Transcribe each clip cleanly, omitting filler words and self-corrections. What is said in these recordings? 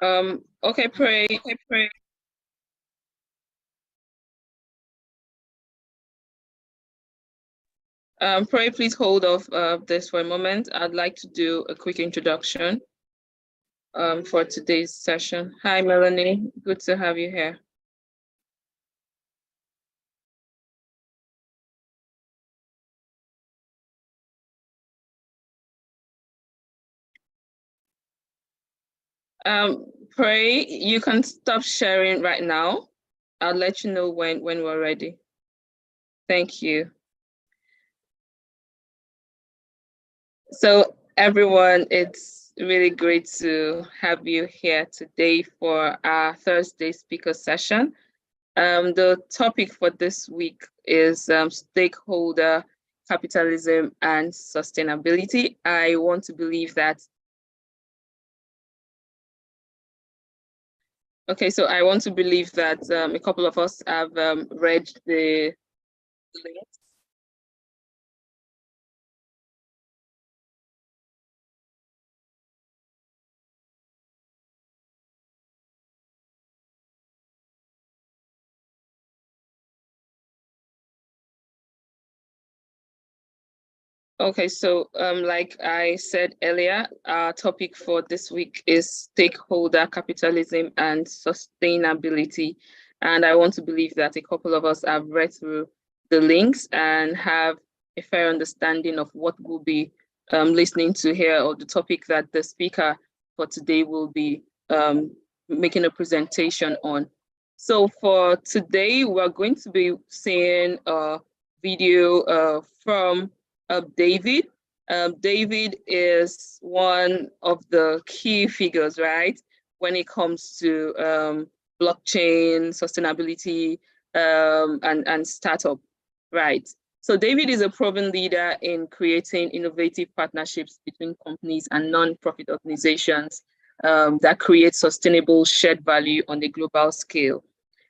Okay, pray. Pray, please hold off this for a moment. I'd like to do a quick introduction for today's session. Hi, Melanie. Good to have you here. Pray, you can stop sharing right now. I'll let you know when we're ready. Thank you. So everyone, it's really great to have you here today for our Thursday speaker session. The topic for this week is stakeholder, capitalism, and sustainability. I want to believe that. Okay, so I want to believe that a couple of us have read the links. Okay, so like I said earlier, our topic for this week is stakeholder capitalism and sustainability. And I want to believe that a couple of us have read through the links and have a fair understanding of what we'll be listening to here, or the topic that the speaker for today will be making a presentation on. So for today, we're going to be seeing a video from David. David is one of the key figures, right, when it comes to blockchain, sustainability, and startup, right? So David is a proven leader in creating innovative partnerships between companies and non-profit organizations that create sustainable shared value on a global scale.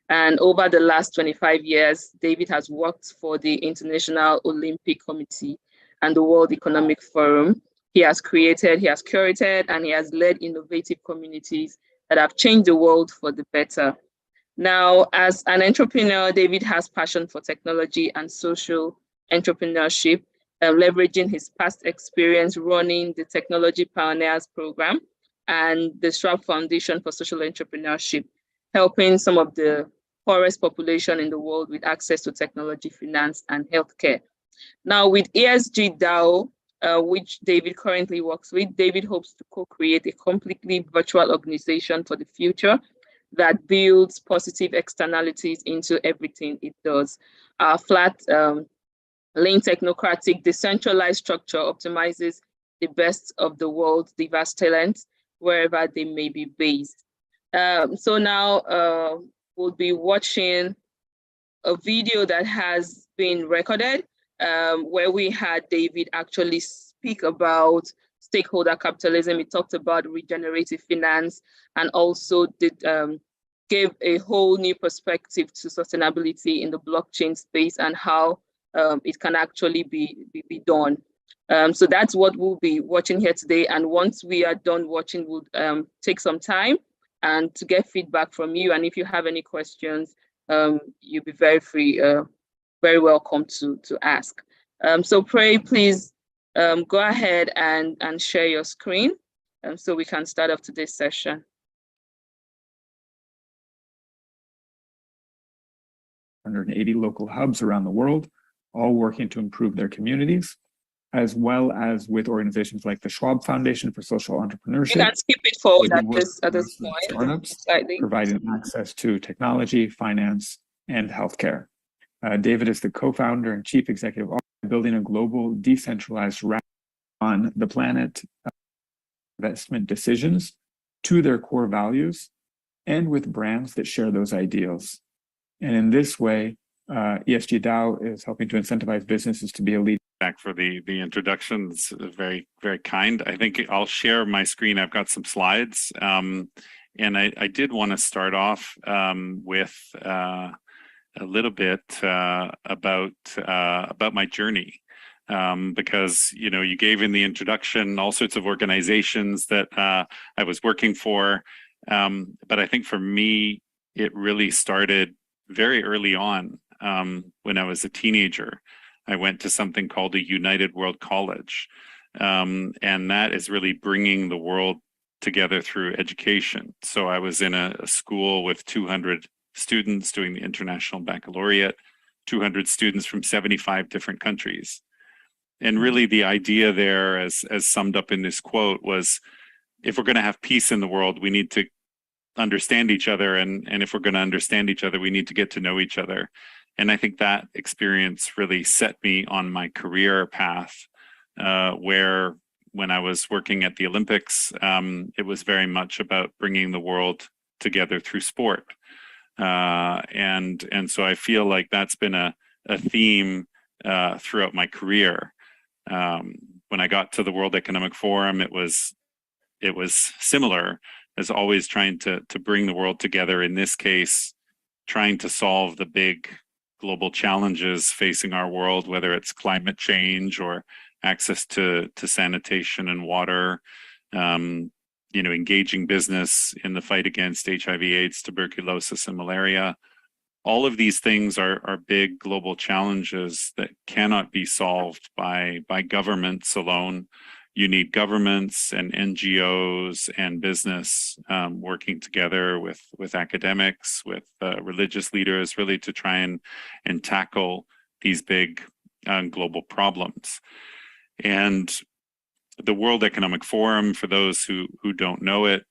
And over the last 25 years, David has worked for the International Olympic Committee and the World Economic Forum. He has created, he has curated, and he has led innovative communities that have changed the world for the better. Now, as an entrepreneur, David has passion for technology and social entrepreneurship, leveraging his past experience running the Technology Pioneers Program and the Schwab Foundation for Social Entrepreneurship, helping some of the poorest population in the world with access to technology, finance, and healthcare. Now, with ESG DAO, which David currently works with, David hopes to co-create a completely virtual organization for the future that builds positive externalities into everything it does. Our flat, lean, technocratic, decentralized structure optimizes the best of the world's diverse talents wherever they may be based. So now we'll be watching a video that has been recorded where we had David actually speak about stakeholder capitalism. He talked about regenerative finance and also did gave a whole new perspective to sustainability in the blockchain space and how it can actually be done. So that's what we'll be watching here today. And once we are done watching, we'll take some time and to get feedback from you. And if you have any questions, you'll be very free, very welcome to ask. So Pray, please go ahead and share your screen so we can start off today's session. 180 local hubs around the world, all working to improve their communities, as well as with organizations like the Schwab Foundation for Social Entrepreneurship. You can skip it forward at this point. Startups, providing access to technology, finance, and healthcare. David is the co-founder and chief executive officer, building a global decentralized on the planet investment decisions to their core values and with brands that share those ideals. And in this way, ESG DAO is helping to incentivize businesses to be a leader. Back for the introduction. It's very, very kind. I think I'll share my screen. I've got some slides. And I did want to start off with a little bit about my journey. Because, you know, you gave in the introduction all sorts of organizations that I was working for. But I think for me, it really started very early on. When I was a teenager, I went to something called a United World College. And that is really bringing the world together through education. So I was in a school with 200 students doing the International Baccalaureate, 200 students from 75 different countries. And really the idea there, as summed up in this quote, was if we're going to have peace in the world, we need to understand each other. And if we're going to understand each other, we need to get to know each other. And I think that experience really set me on my career path, where when I was working at the Olympics, it was very much about bringing the world together through sport. And so I feel like that's been a theme throughout my career. When I got to the World Economic Forum, it was similar, as always trying to bring the world together. In this case, trying to solve the big global challenges facing our world, whether it's climate change or access to sanitation and water, engaging business in the fight against HIV, AIDS, tuberculosis, and malaria. All of these things are big global challenges that cannot be solved by governments alone. You need governments and NGOs and business working together with academics, with religious leaders, really to try and tackle these big global problems. And the World Economic Forum, for those who don't know it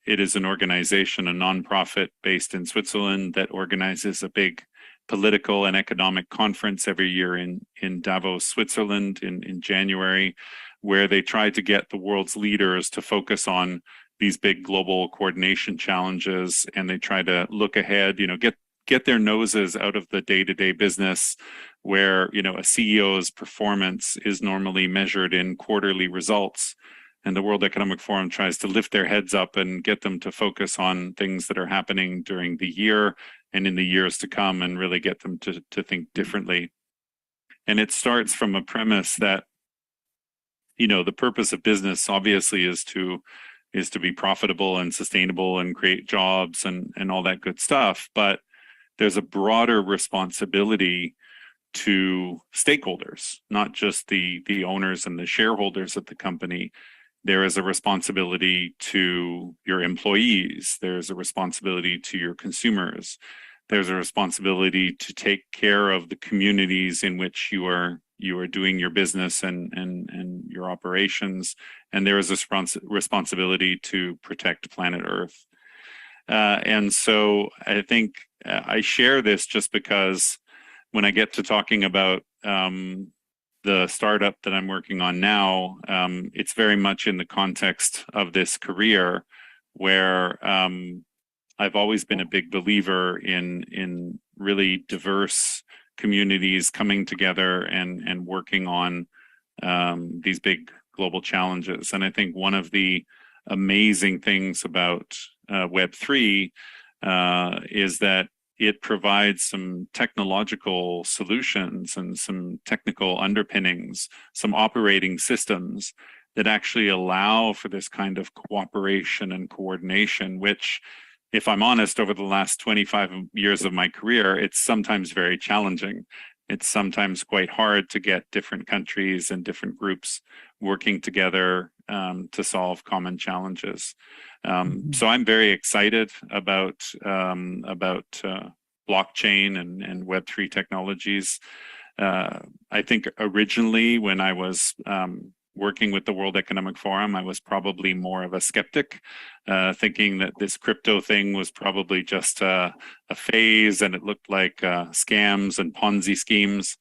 is an organization, a nonprofit based in Switzerland, that organizes a big political and economic conference every year in Davos, Switzerland in January, where they try to get the world's leaders to focus on these big global coordination challenges, and they try to look ahead, get their noses out of the day-to-day business where, a CEO's performance is normally measured in quarterly results. And the World Economic Forum tries to lift their heads up and get them to focus on things that are happening during the year and in the years to come, and really get them to think differently. And it starts from a premise that, the purpose of business obviously is to be profitable and sustainable and create jobs and all that good stuff. But there's a broader responsibility to stakeholders, not just the owners and the shareholders of the company. There is a responsibility to your employees. There's a responsibility to your consumers. There's a responsibility to take care of the communities in which you are doing your business and your operations. And there is a responsibility to protect planet Earth. And so I think I share this just because when I get to talking about the startup that I'm working on now, it's very much in the context of this career where I've always been a big believer in really diverse communities coming together and working on these big global challenges. And I think one of the amazing things about Web3 is that it provides some technological solutions and some technical underpinnings, some operating systems that actually allow for this kind of cooperation and coordination, which, if I'm honest, over the last 25 years of my career, it's sometimes very challenging. It's sometimes quite hard to get different countries and different groups working together to solve common challenges. So I'm very excited about blockchain and Web3 technologies. I think originally when I was working with the World Economic Forum, I was probably more of a skeptic, thinking that this crypto thing was probably just a phase and it looked like scams and Ponzi schemes.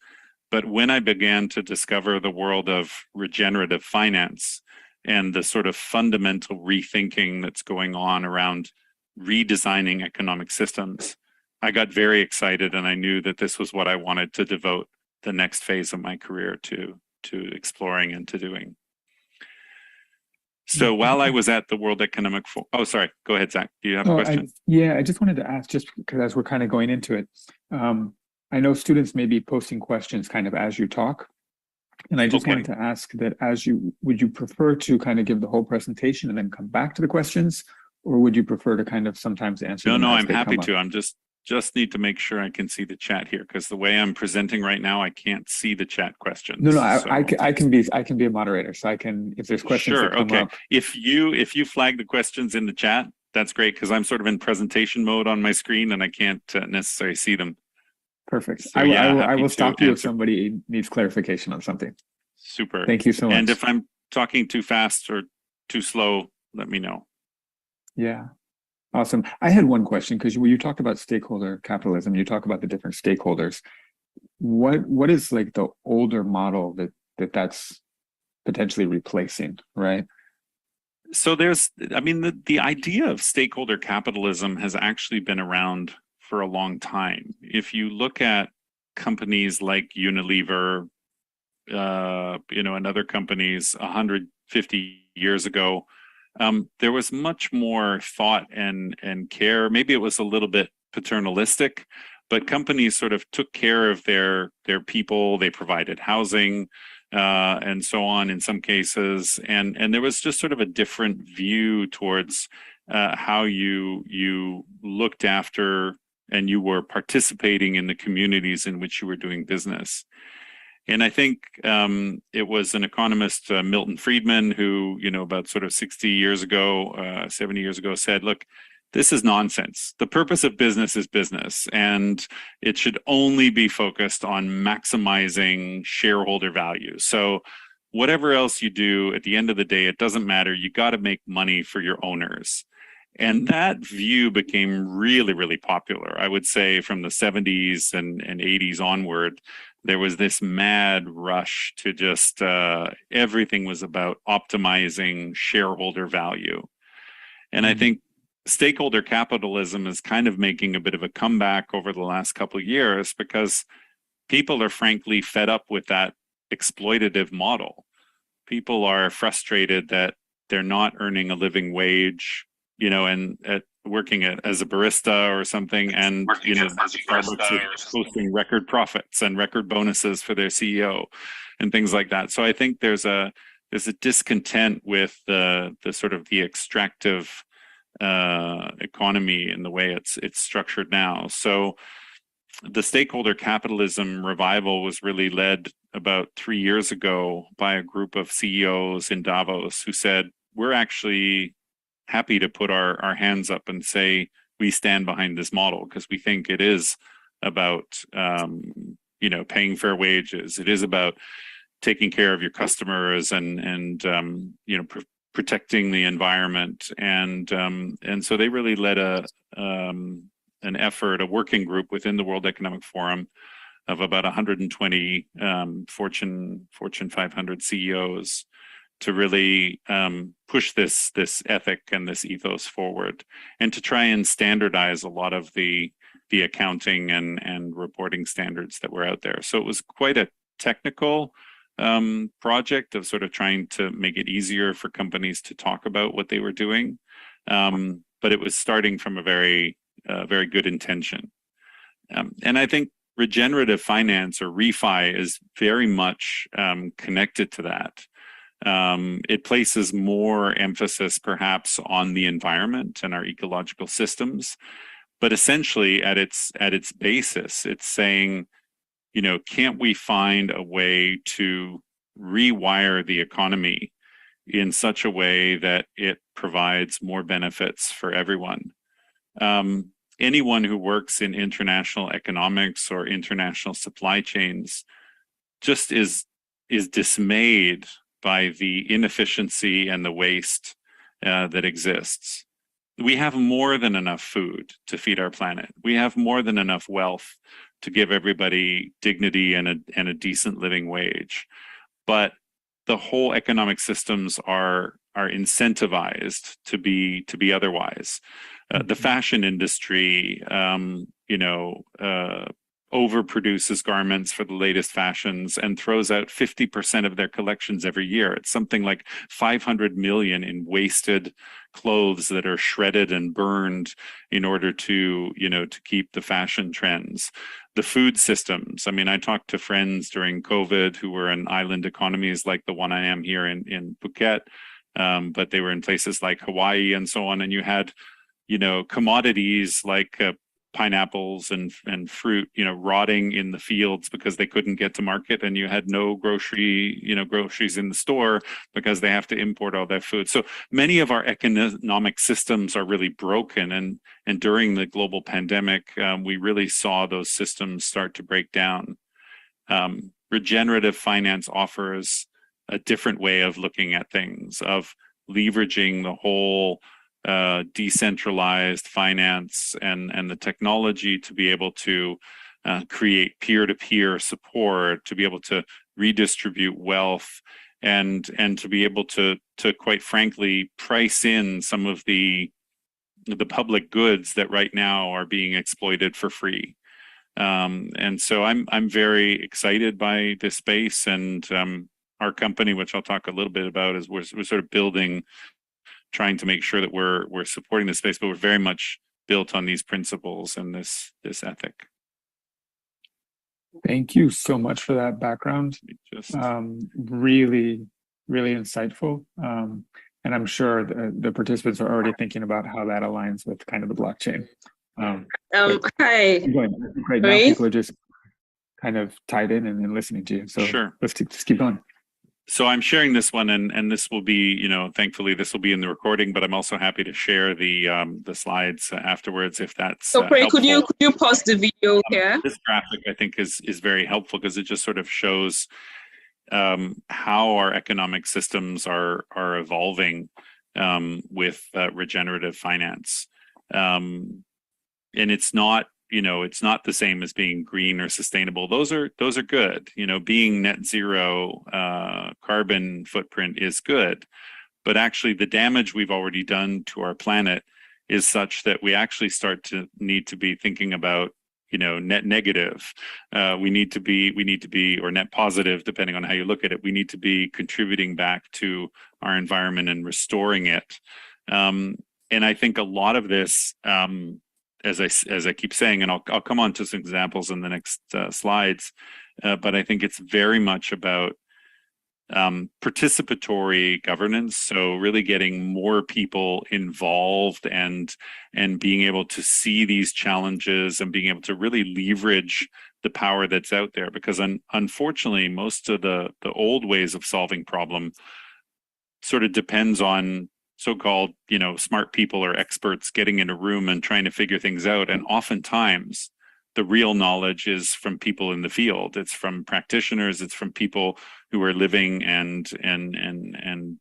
But when I began to discover the world of regenerative finance and the sort of fundamental rethinking that's going on around redesigning economic systems, I got very excited, and I knew that this was what I wanted to devote the next phase of my career to exploring and to doing. So while I was at the World Economic Forum, oh, sorry, go ahead, Zach. Do you have a question? I just wanted to ask, just because as we're kind of going into it, I know students may be posting questions kind of as you talk. And I just wanted to ask that would you prefer to kind of give the whole presentation and then come back to the questions? or would you prefer to kind of sometimes answer them? No, as I'm they happy come up? to. I'm just need to make sure I can see the chat here, because the way I'm presenting right now, I can't see the chat questions. No, So I can be a moderator, so I can, if there's questions that sure, come okay. up. If you flag the questions in the chat, that's great, because I'm sort of in presentation mode on my screen and I can't necessarily see them. Perfect. So yeah, I will happy stop to you if answer. somebody needs clarification on something. Super. Thank you so much. And if I'm talking too fast or too slow, let me know. Yeah. Awesome. I had one question, because you talked about stakeholder capitalism, you talk about the different stakeholders. What is like the older model that's potentially replacing, right? So the idea of stakeholder capitalism has actually been around for a long time. If you look at companies like Unilever, and other companies 150 years ago, there was much more thought and care. Maybe it was a little bit paternalistic, but companies sort of took care of their people. They provided housing, and so on in some cases, and there was just sort of a different view towards how you looked after and you were participating in the communities in which you were doing business. And I think it was an economist, Milton Friedman, who, about sort of 60 years ago, 70 years ago, said, look, this is nonsense. The purpose of business is business, and it should only be focused on maximizing shareholder value. So whatever else you do, at the end of the day, it doesn't matter. You got to make money for your owners. And that view became really, really popular. I would say from the 70s and 80s onward, there was this mad rush to just everything was about optimizing shareholder value. And I think stakeholder capitalism is kind of making a bit of a comeback over the last couple of years, because people are frankly fed up with that exploitative model. People are frustrated that they're not earning a living wage, and working as a barista or something, and Starbucks is posting record profits and record bonuses for their CEO and things like that. So I think there's a discontent with the sort of the extractive economy and the way it's structured now. So the stakeholder capitalism revival was really led about 3 years ago by a group of CEOs in Davos who said, we're actually happy to put our hands up and say we stand behind this model, because we think it is about paying fair wages. It is about taking care of your customers and protecting the environment, and so they really led an effort, a working group within the World Economic Forum of about 120 Fortune 500 CEOs to really push this ethic and this ethos forward, and to try and standardize a lot of the accounting and reporting standards that were out there. So it was quite a technical project of sort of trying to make it easier for companies to talk about what they were doing, but it was starting from a very good intention. And I think regenerative finance, or refi, is very much connected to that. It places more emphasis perhaps on the environment and our ecological systems, but essentially at its basis, it's saying, can't we find a way to rewire the economy in such a way that it provides more benefits for everyone? Anyone who works in international economics or international supply chains just is dismayed by the inefficiency and the waste that exists. We have more than enough food to feed our planet. We have more than enough wealth to give everybody dignity and a decent living wage. But the whole economic systems are incentivized to be otherwise. The fashion industry, overproduces garments for the latest fashions and throws out 50% of their collections every year. It's something like 500 million in wasted clothes that are shredded and burned in order to keep the fashion trends. The food systems. I mean, I talked to friends during COVID who were in island economies like the one I am here in Phuket, but they were in places like Hawaii and so on. And you had, commodities like pineapples and fruit, rotting in the fields because they couldn't get to market, and you had no groceries in the store because they have to import all that food. So many of our economic systems are really broken, and during the global pandemic, we really saw those systems start to break down. Regenerative finance offers a different way of looking at things, of leveraging the whole decentralized finance and the technology to be able to create peer-to-peer support, to be able to redistribute wealth, and to be able to quite frankly price in some of the public goods that right now are being exploited for free. And so I'm very excited by this space, and our company, which I'll talk a little bit about, is we're sort of building, trying to make sure that we're supporting this space, but we're very much built on these principles and this ethic. Thank you so much for that background. Really, really insightful. And I'm sure the participants are already thinking about how that aligns with kind of the blockchain. Hi. Right now, people are just kind of tied in and listening to you. So sure, let's just keep going. So I'm sharing this one, and this will be, thankfully this will be in the recording, but I'm also happy to share the slides afterwards if that's so Pray, could you pause the video here? This graphic I think is very helpful because it just sort of shows how our economic systems are evolving with regenerative finance, and it's not the same as being green or sustainable. Those are good. Being net zero carbon footprint is good, but actually the damage we've already done to our planet is such that we actually start to need to be thinking about, net negative. We need to be, or net positive, depending on how you look at it. We need to be contributing back to our environment and restoring it. And I think a lot of this, as I keep saying, and I'll come on to some examples in the next slides, but I think it's very much about participatory governance. So really getting more people involved and being able to see these challenges and being able to really leverage the power that's out there. Because unfortunately, most of the old ways of solving problem sort of depends on so-called, smart people or experts getting in a room and trying to figure things out. And oftentimes the real knowledge is from people in the field. It's from practitioners. It's from people who are living and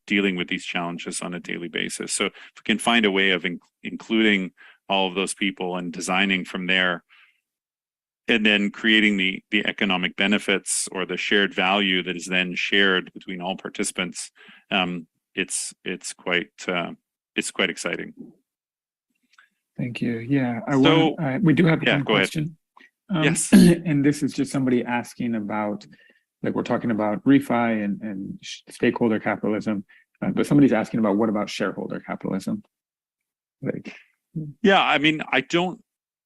dealing with these challenges on a daily basis. So if we can find a way of including all of those people and designing from there, and then creating the economic benefits or the shared value that is then shared between all participants, it's quite exciting. Thank you. Yeah, we do have one question. Yes, and this is just somebody asking about, like, we're talking about refi and stakeholder capitalism, but somebody's asking about, what about shareholder capitalism? Yeah, I mean,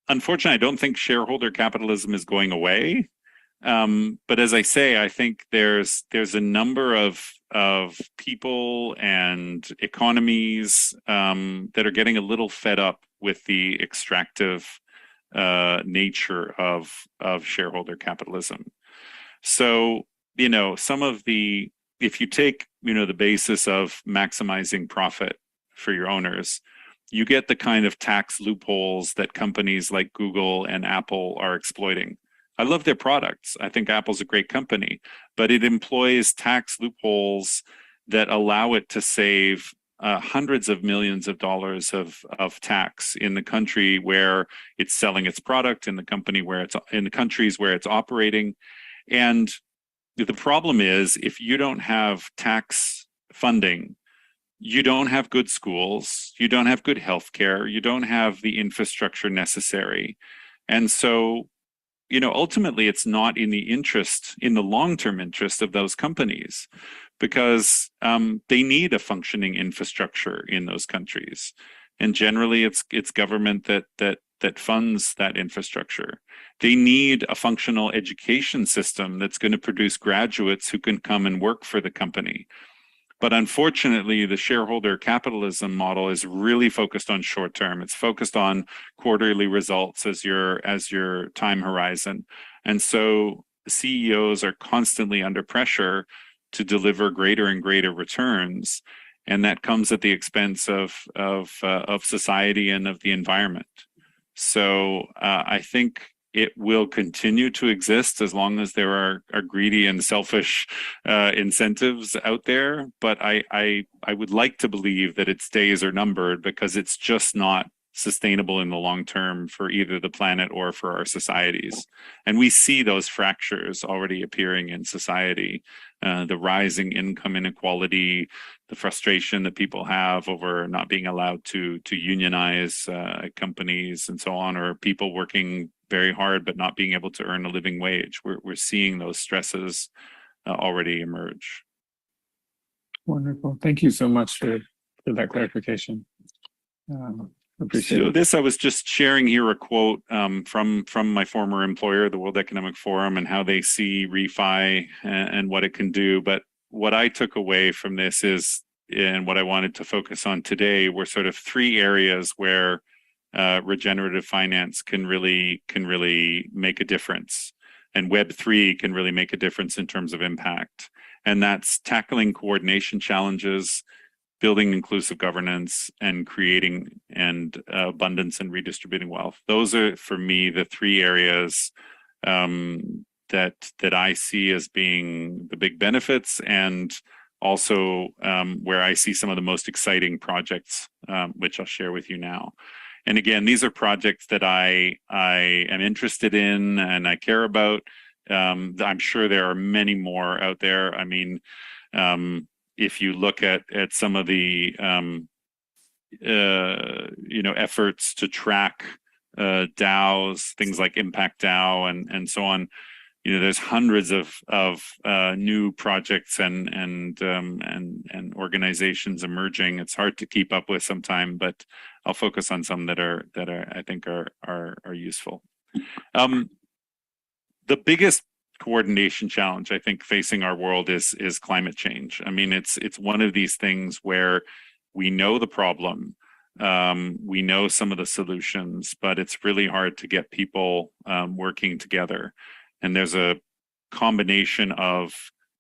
unfortunately, I don't think shareholder capitalism is going away. But as I say, I think there's a number of people and economies that are getting a little fed up with the extractive nature of shareholder capitalism. So, if you take, the basis of maximizing profit for your owners, you get the kind of tax loopholes that companies like Google and Apple are exploiting. I love their products. I think Apple's a great company, but it employs tax loopholes that allow it to save hundreds of millions of dollars of tax in the country where it's selling its product, in the countries where it's operating. And the problem is, if you don't have tax funding, you don't have good schools, you don't have good healthcare, you don't have the infrastructure necessary. And so, ultimately it's not in the long-term interest of those companies, because they need a functioning infrastructure in those countries. And generally it's government that funds that infrastructure. They need a functional education system that's going to produce graduates who can come and work for the company. But unfortunately, the shareholder capitalism model is really focused on short term. It's focused on quarterly results as your time horizon. And so CEOs are constantly under pressure to deliver greater and greater returns. And that comes at the expense of society and of the environment. So I think it will continue to exist as long as there are greedy and selfish incentives out there. But I would like to believe that its days are numbered, because it's just not sustainable in the long term for either the planet or for our societies. And we see those fractures already appearing in society, the rising income inequality, the frustration that people have over not being allowed to unionize companies and so on, or people working very hard but not being able to earn a living wage. We're seeing those stresses already emerge. Wonderful. Thank you so much for that clarification. Appreciate it. This, I was just sharing here a quote from my former employer, the World Economic Forum, and how they see refi and what it can do. But what I took away from this is, and what I wanted to focus on today, were sort of three areas where regenerative finance can really make a difference, and Web3 can really make a difference in terms of impact. And that's tackling coordination challenges, building inclusive governance, and creating abundance and redistributing wealth. Those are, for me, the three areas that I see as being the big benefits, and also where I see some of the most exciting projects, which I'll share with you now. And again, these are projects that I am interested in and I care about. I'm sure there are many more out there. I mean, if you look at some of the efforts to track DAOs, things like Impact DAO and so on, there's hundreds of new projects and organizations emerging. It's hard to keep up with sometimes, but I'll focus on some that I think are useful. The biggest coordination challenge I think facing our world is climate change. I mean, it's one of these things where we know the problem, we know some of the solutions, but it's really hard to get people working together. And there's a combination of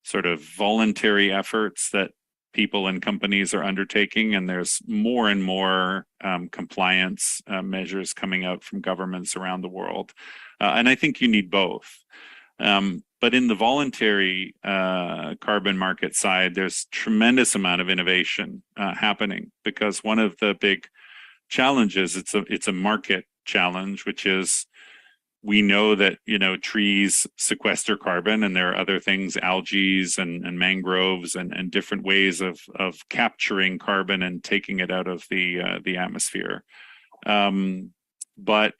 sort of voluntary efforts that people and companies are undertaking, and there's more and more compliance measures coming out from governments around the world. And I think you need both. But in the voluntary carbon market side, there's tremendous amount of innovation happening, because one of the big challenges, it's a market challenge, which is, we know that trees sequester carbon, and there are other things, algae and mangroves and different ways of capturing carbon and taking it out of the atmosphere. But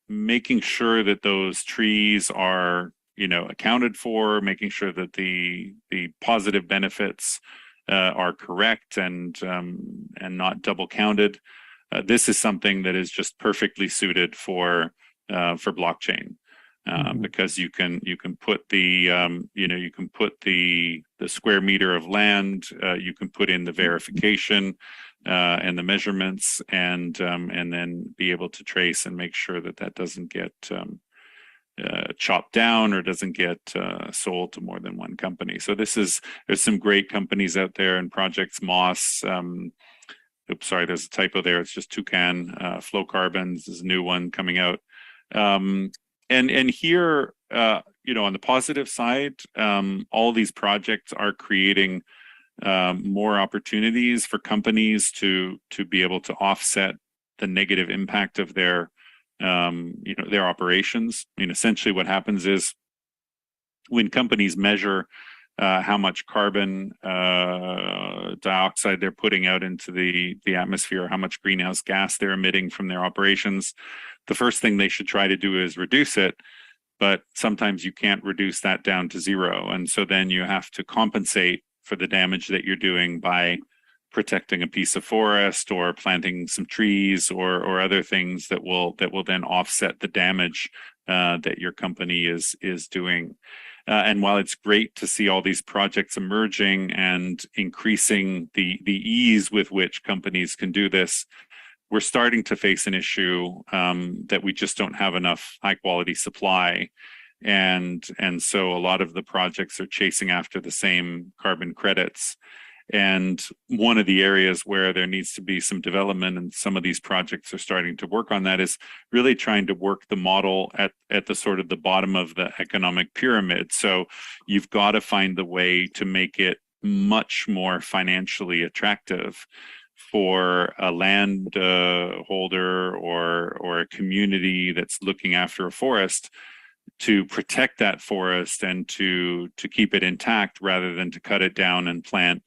making sure that those trees are accounted for, making sure that the positive benefits are correct and not double counted. This is something that is just perfectly suited for blockchain, because you can put the square meter of land, you can put in the verification and the measurements, and then be able to trace and make sure that doesn't get chopped down or doesn't get sold to more than one company. So there's some great companies out there and projects. Moss, oops, sorry, there's a typo there. It's just Toucan. Flow Carbons is a new one coming out. And here, on the positive side, all these projects are creating more opportunities for companies to be able to offset the negative impact of their operations. I mean, essentially what happens is, when companies measure how much carbon dioxide they're putting out into the atmosphere, how much greenhouse gas they're emitting from their operations, the first thing they should try to do is reduce it. But sometimes you can't reduce that down to zero. And so then you have to compensate for the damage that you're doing by protecting a piece of forest or planting some trees or other things that will then offset the damage that your company is doing. And while it's great to see all these projects emerging and increasing the ease with which companies can do this, we're starting to face an issue that we just don't have enough high quality supply. And so a lot of the projects are chasing after the same carbon credits. And one of the areas where there needs to be some development, and some of these projects are starting to work on that, is really trying to work the model at the sort of the bottom of the economic pyramid. So you've got to find the way to make it much more financially attractive for a land holder or a community that's looking after a forest to protect that forest and to keep it intact, rather than to cut it down and plant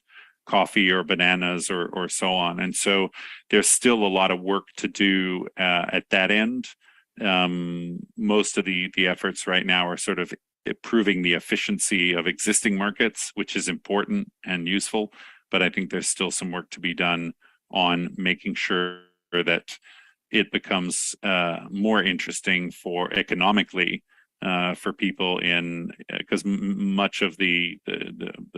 coffee or bananas or so on. And so there's still a lot of work to do at that end. Most of the efforts right now are sort of improving the efficiency of existing markets, which is important and useful, but I think there's still some work to be done on making sure that it becomes more interesting for economically for people because much of the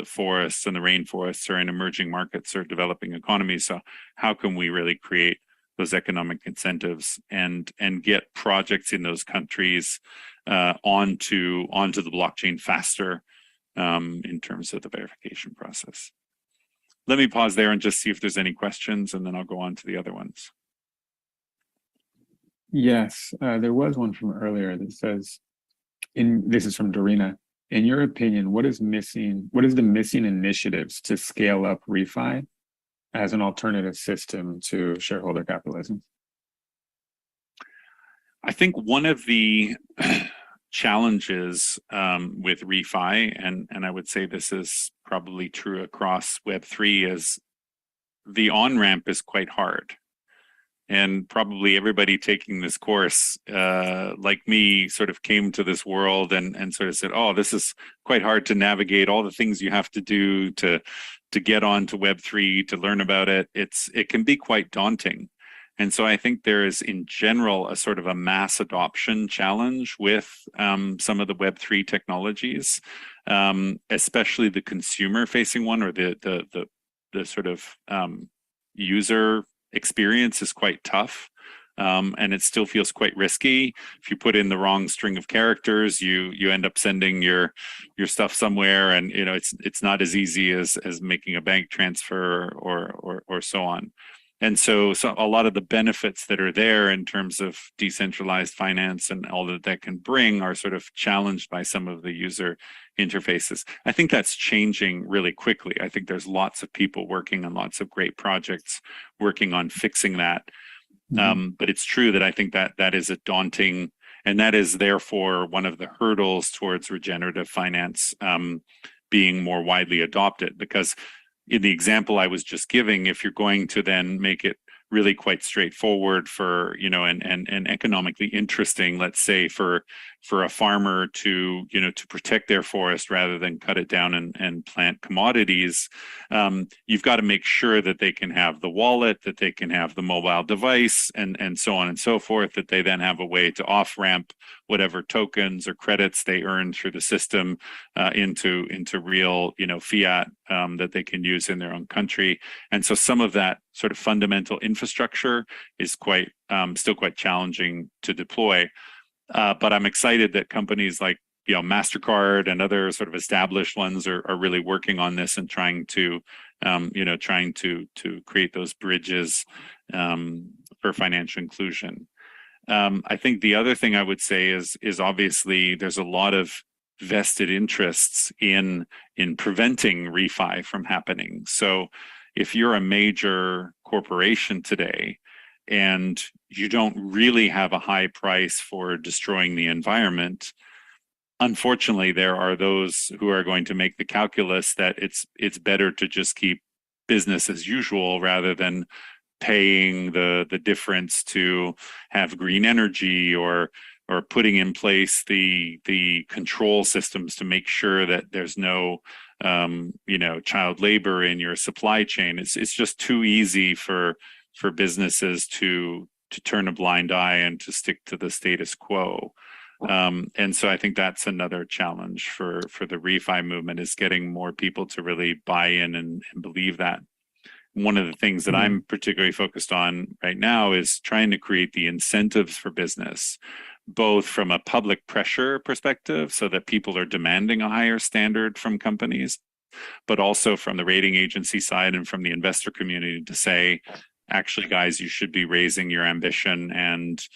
forests and the rainforests are in emerging markets or developing economies. So how can we really create those economic incentives and get projects in those countries onto the blockchain faster in terms of the verification process? Let me pause there and just see if there's any questions, and then I'll go on to the other ones. Yes, there was one from earlier that says, this is from Dorina. In your opinion, what is the missing initiatives to scale up refi as an alternative system to shareholder capitalism? I think one of the challenges with refi, and I would say this is probably true across Web3, is the on-ramp is quite hard. And probably everybody taking this course, like me, sort of came to this world and sort of said, oh, this is quite hard to navigate, all the things you have to do to get onto Web3, to learn about it. It can be quite daunting. And so I think there is, in general, a sort of a mass adoption challenge with some of the Web3 technologies, especially the consumer-facing one, or the sort of user experience is quite tough, and it still feels quite risky. If you put in the wrong string of characters, you end up sending your stuff somewhere, and it's not as easy as making a bank transfer or so on. And so a lot of the benefits that are there in terms of decentralized finance and all that can bring are sort of challenged by some of the user interfaces. I think that's changing really quickly. I think there's lots of people working on lots of great projects working on fixing that. But it's true that I think that is a daunting, and that is therefore one of the hurdles towards regenerative finance being more widely adopted, because in the example I was just giving, if you're going to then make it really quite straightforward for, and economically interesting, let's say for a farmer to protect their forest rather than cut it down and plant commodities, you've got to make sure that they can have the wallet, that they can have the mobile device, and so on and so forth, that they then have a way to off-ramp whatever tokens or credits they earn through the system into real fiat that they can use in their own country. And so some of that sort of fundamental infrastructure is still quite challenging to deploy. But I'm excited that companies like MasterCard and other sort of established ones are really working on this and trying to create those bridges for financial inclusion. I think the other thing I would say is obviously there's a lot of vested interests in preventing refi from happening. So if you're a major corporation today and you don't really have a high price for destroying the environment, unfortunately, there are those who are going to make the calculus that it's better to just keep business as usual rather than paying the difference to have green energy or putting in place the control systems to make sure that there's no child labor in your supply chain. It's just too easy for businesses to turn a blind eye and to stick to the status quo. And so I think that's another challenge for the refi movement, is getting more people to really buy in and believe that. One of the things that I'm particularly focused on right now is trying to create the incentives for business, both from a public pressure perspective, so that people are demanding a higher standard from companies, but also from the rating agency side and from the investor community to say, actually, guys, you should be raising your ambition and,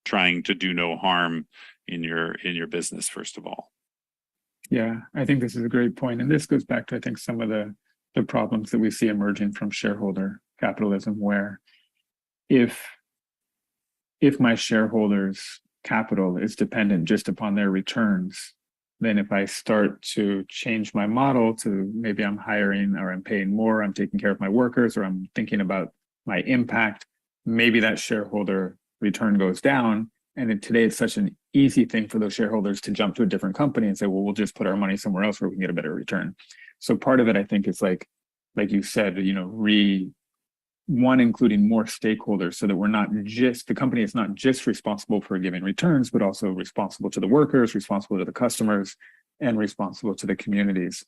trying to do no harm in your business, first of all. Yeah, I think this is a great point. And this goes back to, I think, some of the problems that we see emerging from shareholder capitalism, where if my shareholders' capital is dependent just upon their returns, then if I start to change my model to maybe I'm hiring or I'm paying more, I'm taking care of my workers, or I'm thinking about my impact, maybe that shareholder return goes down. And then today it's such an easy thing for those shareholders to jump to a different company and say, well, we'll just put our money somewhere else where we can get a better return. So part of it, I think, is like you said, including more stakeholders, so that the company is not just responsible for giving returns, but also responsible to the workers, responsible to the customers, and responsible to the communities.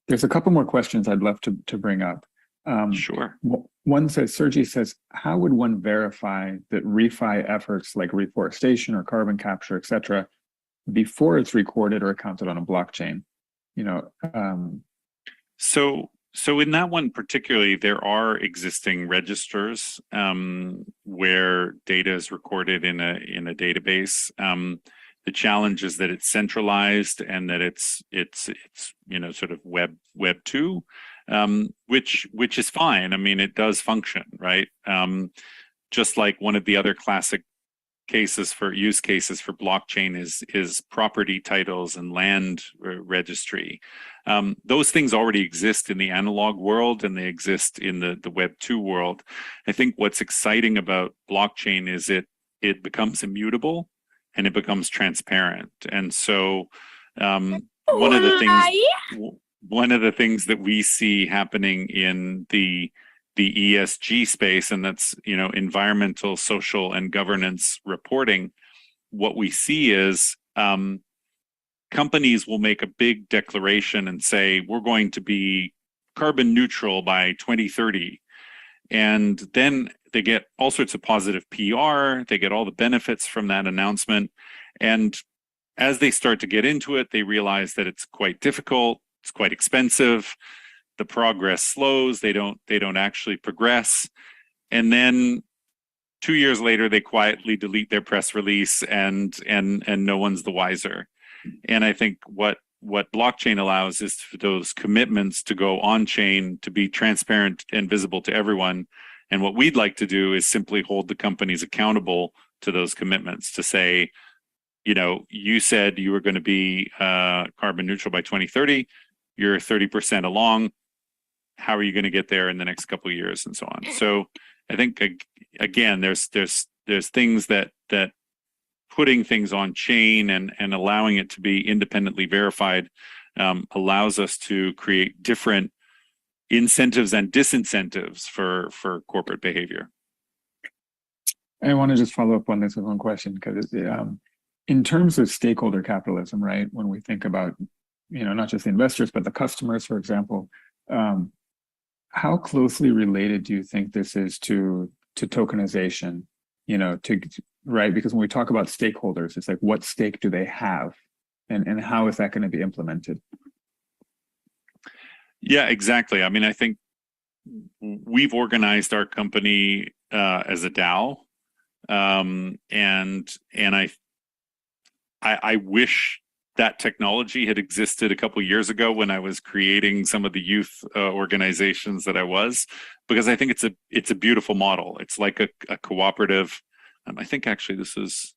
There's a couple more questions I'd love to bring up. Sure. One says, Sergi says, how would one verify that refi efforts like reforestation or carbon capture, et cetera, before it's recorded or accounted on a blockchain? So in that one particularly, there are existing registers where data is recorded in a database. The challenge is that it's centralized and that it's sort of web 2. Which is fine. I mean, it does function, right? Just like one of the other classic use cases for blockchain is property titles and land registry. Those things already exist in the analog world, and they exist in the Web 2 world. I think what's exciting about blockchain is it becomes immutable and it becomes transparent. And so one of the things that we see happening in the ESG space, and that's environmental, social, and governance reporting, what we see is companies will make a big declaration and say, we're going to be carbon neutral by 2030. And then they get all sorts of positive PR, they get all the benefits from that announcement. And as they start to get into it, they realize that it's quite difficult, it's quite expensive, the progress slows, they don't actually progress. And then 2 years later, they quietly delete their press release and no one's the wiser. And I think what blockchain allows is for those commitments to go on chain, to be transparent and visible to everyone. And what we'd like to do is simply hold the companies accountable to those commitments, to say, you said you were going to be carbon neutral by 2030, you're 30% along. How are you going to get there in the next couple of years, and so on? So I think, again, there's things that putting things on chain and allowing it to be independently verified allows us to create different incentives and disincentives for corporate behavior. I want to just follow up on this with one question, because in terms of stakeholder capitalism, right? When we think about, not just the investors, but the customers, for example, how closely related do you think this is to tokenization? Right? Because when we talk about stakeholders, it's like, what stake do they have, and how is that going to be implemented? Yeah, exactly. I mean, I think we've organized our company as a DAO, and I wish that technology had existed a couple of years ago when I was creating some of the youth organizations that I was, because I think it's a beautiful model. It's like a cooperative. I think actually this is,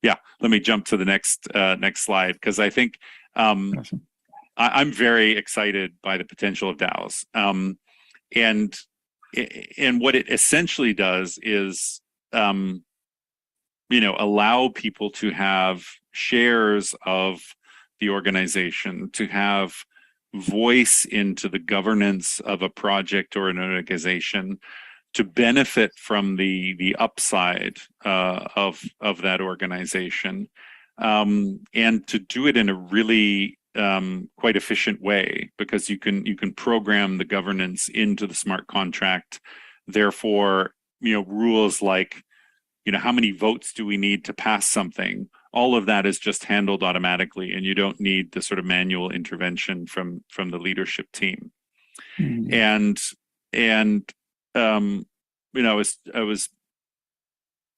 yeah. Let me jump to the next slide, because I think Awesome. I'm very excited by the potential of DAOs, and what it essentially does is allow people to have shares of the organization, to have voice into the governance of a project or an organization, to benefit from the upside of that organization, and to do it in a really quite efficient way, because you can program the governance into the smart contract. Therefore, rules like, how many votes do we need to pass something? All of that is just handled automatically, and you don't need the sort of manual intervention from the leadership team. Mm-hmm.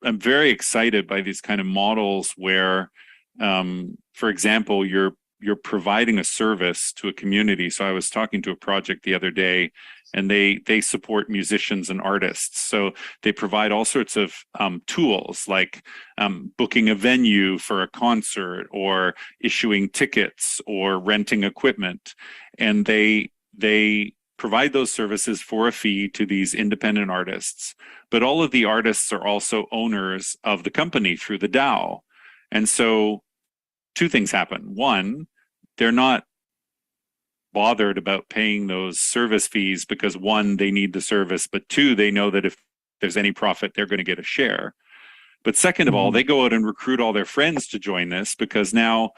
I'm very excited by these kind of models where, for example, you're providing a service to a community. So I was talking to a project the other day, and they support musicians and artists. So they provide all sorts of tools, like booking a venue for a concert, or issuing tickets, or renting equipment. And they provide those services for a fee to these independent artists. But all of the artists are also owners of the company through the DAO. And so two things happen. One, they're not bothered about paying those service fees because, one, they need the service, but two, they know that if there's any profit, they're going to get a share. But second of all, they go out and recruit all their friends to join this, because now,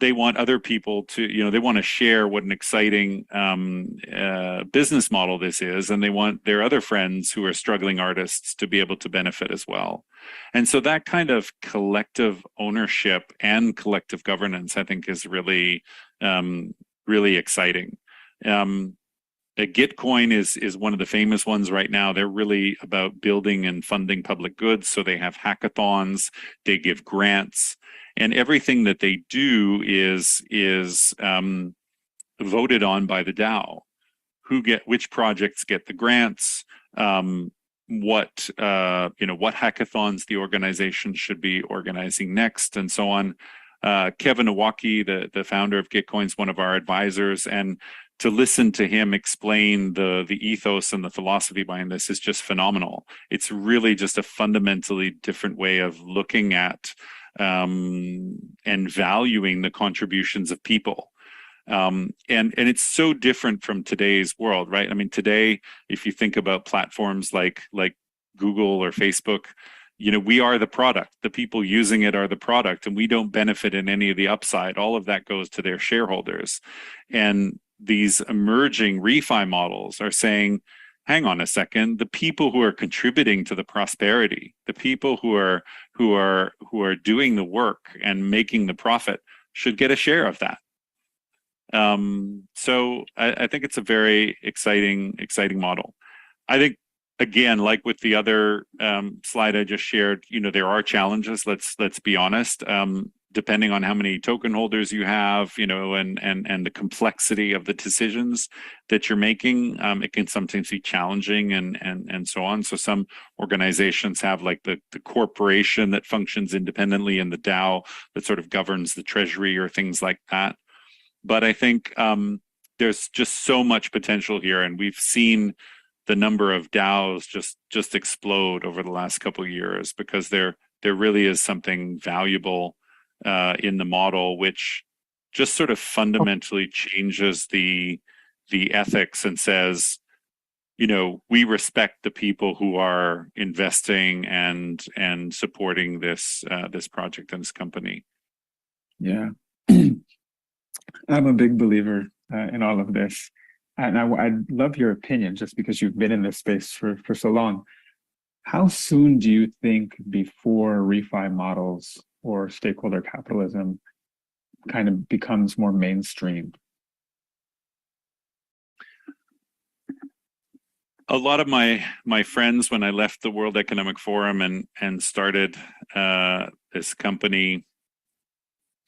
they want other people to, they want to share what an exciting business model this is, and they want their other friends who are struggling artists to be able to benefit as well. And so that kind of collective ownership and collective governance, I think, is really, really exciting. Gitcoin is one of the famous ones right now. They're really about building and funding public goods. So they have hackathons, they give grants, and everything that they do is voted on by the DAO. Which projects get the grants, what hackathons the organization should be organizing next, and so on. Kevin Iwaki, the founder of Gitcoin, is one of our advisors, and to listen to him explain the ethos and the philosophy behind this is just phenomenal. It's really just a fundamentally different way of looking at and valuing the contributions of people. And it's so different from today's world, right? I mean, today, if you think about platforms like Google or Facebook, we are the product. The people using it are the product, and we don't benefit in any of the upside. All of that goes to their shareholders. And these emerging refi models are saying, hang on a second, the people who are contributing to the prosperity, the people who are doing the work and making the profit should get a share of that. So I think it's a very exciting model. I think, again, like with the other slide I just shared, there are challenges. Let's be honest. Depending on how many token holders you have, and the complexity of the decisions that you're making, it can sometimes be challenging and so on. So some organizations have like the corporation that functions independently, and the DAO that sort of governs the treasury or things like that. But I think there's just so much potential here, and we've seen the number of DAOs just explode over the last couple of years, because there really is something valuable in the model, which just sort of fundamentally changes the ethics and says, we respect the people who are investing and supporting this project and this company. Yeah. I'm a big believer in all of this. And I'd love your opinion, just because you've been in this space for so long. How soon do you think before refi models or stakeholder capitalism kind of becomes more mainstream? A lot of my friends, when I left the World Economic Forum and started this company,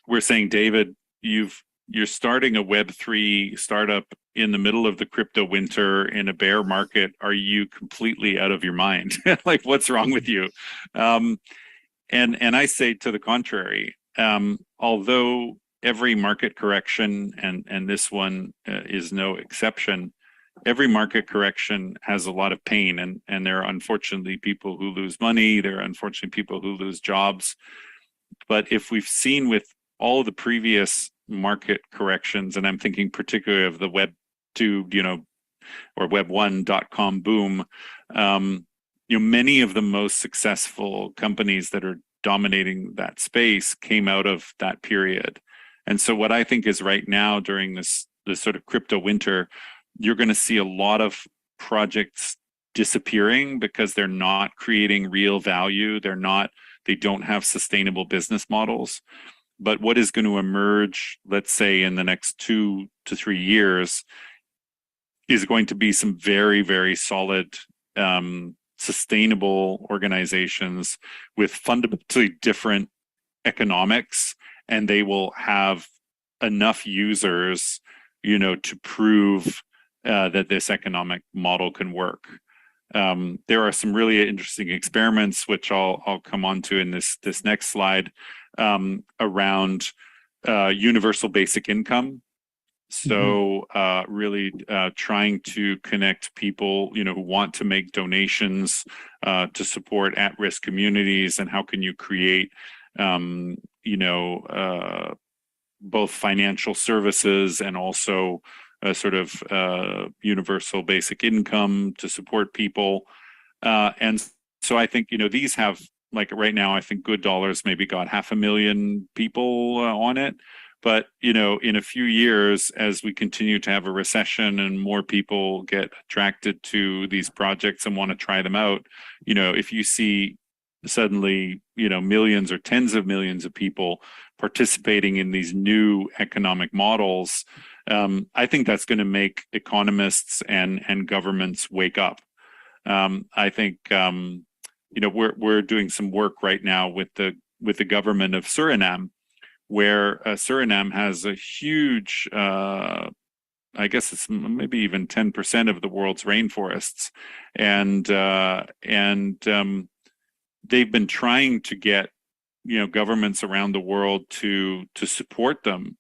were saying, David, you're starting a Web3 startup in the middle of the crypto winter in a bear market. Are you completely out of your mind? Like, what's wrong with you? And I say to the contrary. Although every market correction, and this one is no exception, every market correction has a lot of pain, and there are unfortunately people who lose money. There are unfortunately people who lose jobs. But if we've seen with all the previous market corrections, and I'm thinking particularly of the Web 2, or Web1.com boom, many of the most successful companies that are dominating that space came out of that period. And so what I think is right now during this sort of crypto winter, you're going to see a lot of projects disappearing because they're not creating real value. They don't have sustainable business models. But what is going to emerge, let's say in the next 2 to 3 years, is going to be some very, very solid, sustainable organizations with fundamentally different economics, and they will have enough users, to prove that this economic model can work. There are some really interesting experiments, which I'll come on to in this next slide, around universal basic income. So really trying to connect people, who want to make donations to support at-risk communities, and how can you create, both financial services and also a sort of universal basic income to support people. And so I think, these have, like right now, I think Good Dollars maybe got 500,000 people on it. But, in a few years, as we continue to have a recession and more people get attracted to these projects and want to try them out, if you see suddenly, millions or tens of millions of people participating in these new economic models, I think that's going to make economists and governments wake up. I think, we're doing some work right now with the government of Suriname, where Suriname has a huge, I guess it's maybe even 10% of the world's rainforests, and they've been trying to get governments around the world to support them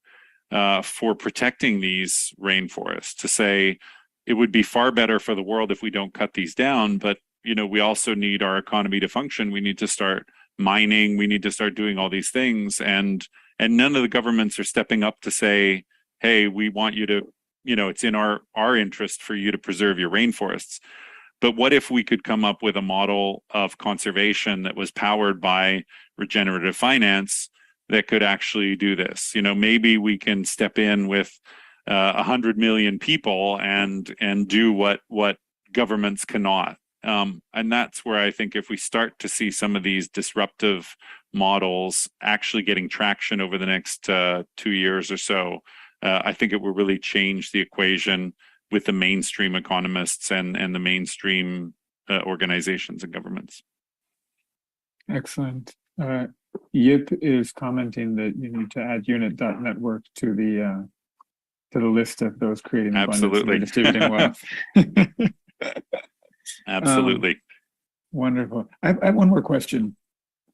for protecting these rainforests, to say it would be far better for the world if we don't cut these down, but we also need our economy to function. We need to start mining. We need to start doing all these things, and none of the governments are stepping up to say, hey, we want you to, it's in our interest for you to preserve your rainforests. But what if we could come up with a model of conservation that was powered by regenerative finance that could actually do this? Maybe we can step in with 100 million people and do what governments cannot. And that's where I think if we start to see some of these disruptive models actually getting traction over the next 2 years or so, I think it will really change the equation with the mainstream economists and the mainstream organizations and governments. Excellent. Yip is commenting that you need to add unit.network to the list of those creating abundance and distributing wealth. Absolutely. Wonderful. I have one more question.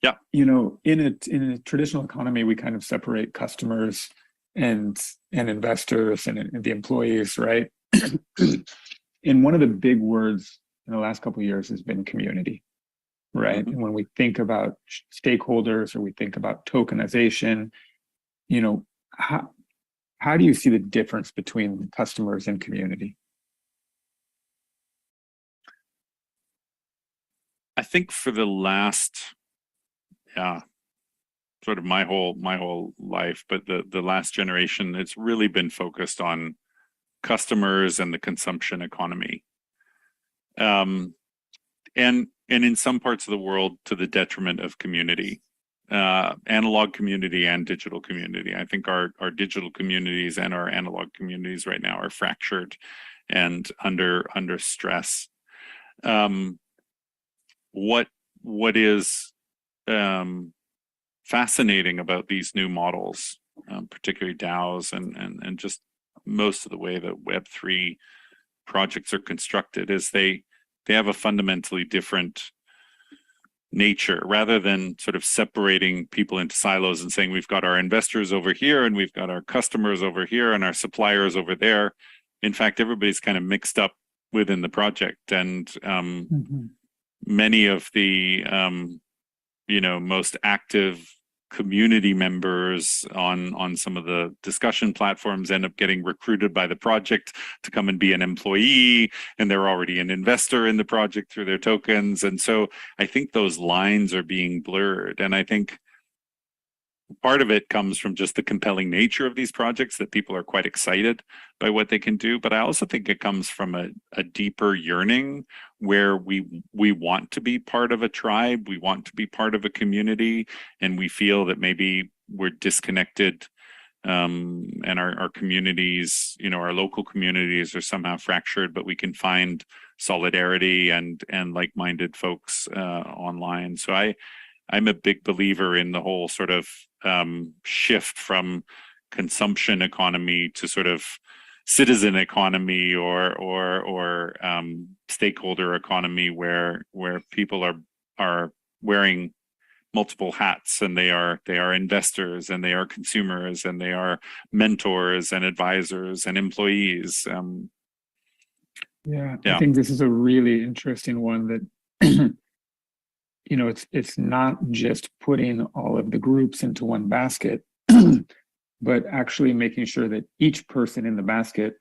Yeah. In a traditional economy, we kind of separate customers and investors and the employees, right? And one of the big words in the last couple of years has been community, right? Mm-hmm. And when we think about stakeholders or we think about tokenization, how do you see the difference between customers and community? I think for the last, sort of my whole life, but the last generation, it's really been focused on customers and the consumption economy, and in some parts of the world to the detriment of community, analog community and digital community. I think our digital communities and our analog communities right now are fractured and under stress. What is fascinating about these new models, particularly DAOs and just most of the way that Web3 projects are constructed, is they have a fundamentally different nature. Rather than sort of separating people into silos and saying we've got our investors over here and we've got our customers over here and our suppliers over there, in fact, everybody's kind of mixed up within the project. And many of the most active community members on some of the discussion platforms end up getting recruited by the project to come and be an employee, and they're already an investor in the project through their tokens. And so I think those lines are being blurred. And I think part of it comes from just the compelling nature of these projects, that people are quite excited by what they can do. But I also think it comes from a deeper yearning where we want to be part of a tribe, we want to be part of a community, and we feel that maybe we're disconnected, and our communities, our local communities are somehow fractured, but we can find solidarity and like-minded folks online. So I'm a big believer in the whole sort of shift from consumption economy to sort of citizen economy or stakeholder economy, where people are wearing multiple hats, and they are investors, and they are consumers, and they are mentors and advisors and employees. I think this is a really interesting one that it's not just putting all of the groups into one basket, but actually making sure that each person in the basket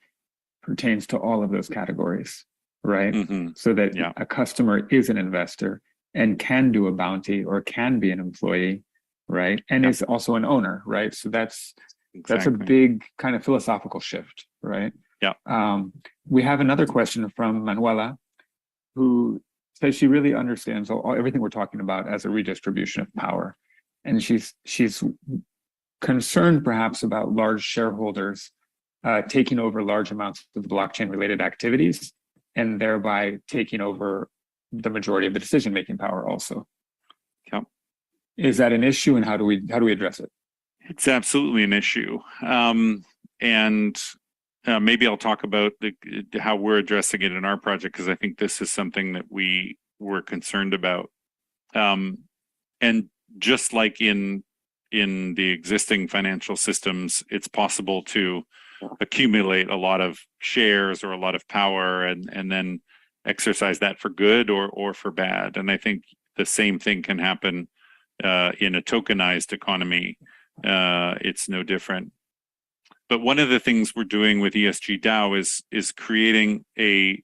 pertains to all of those categories, right? Mm-hmm. So that a customer is an investor and can do a bounty or can be an employee, right? And is also an owner, right? So that's a big kind of philosophical shift, right? Yeah. We have another question from Manuela, who says she really understands everything we're talking about as a redistribution of power. And she's concerned perhaps about large shareholders taking over large amounts of the blockchain related activities, and thereby taking over the majority of the decision-making power also. Yep. Is that an issue, and how do we address it? It's absolutely an issue. And maybe I'll talk about how we're addressing it in our project, because I think this is something that we were concerned about. And just like in the existing financial systems, it's possible to accumulate a lot of shares or a lot of power and then exercise that for good or for bad. And I think the same thing can happen in a tokenized economy. It's no different. But one of the things we're doing with ESG DAO is creating a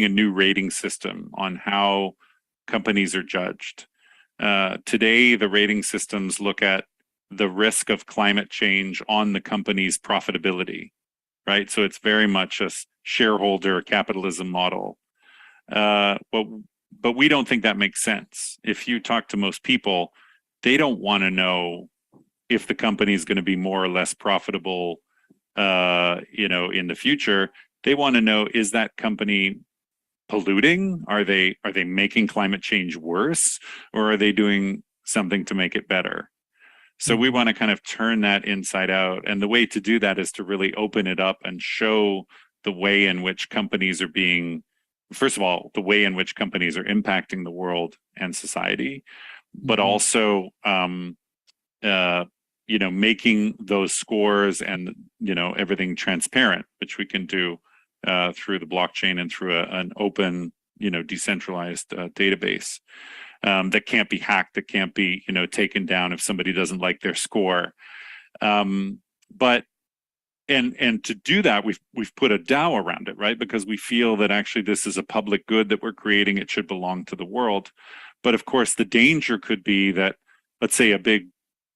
new rating system on how companies are judged. Today, the rating systems look at the risk of climate change on the company's profitability, right? So it's very much a shareholder capitalism model. But we don't think that makes sense. If you talk to most people, they don't want to know if the company is going to be more or less profitable, in the future. They want to know, is that company polluting? Are they making climate change worse, or are they doing something to make it better? So we want to kind of turn that inside out. And the way to do that is to really open it up and show the way in which companies are being, first of all, the way in which companies are impacting the world and society, but also, making those scores and, everything transparent, which we can do through the blockchain and through an open, decentralized database that can't be hacked, that can't be, taken down if somebody doesn't like their score. But to do that, we've put a DAO around it, right? Because we feel that actually this is a public good that we're creating. It should belong to the world. But of course, the danger could be that, let's say, a big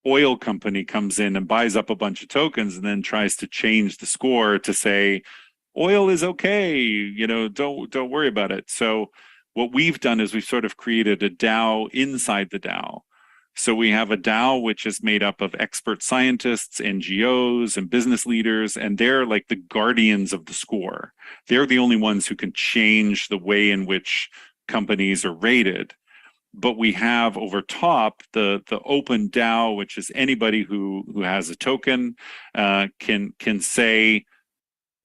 oil company comes in and buys up a bunch of tokens and then tries to change the score to say oil is okay, don't worry about it. So what we've done is we've sort of created a DAO inside the DAO. So we have a DAO which is made up of expert scientists, NGOs, and business leaders, and they're like the guardians of the score. They're the only ones who can change the way in which companies are rated. But we have over top the open DAO, which is anybody who has a token can say,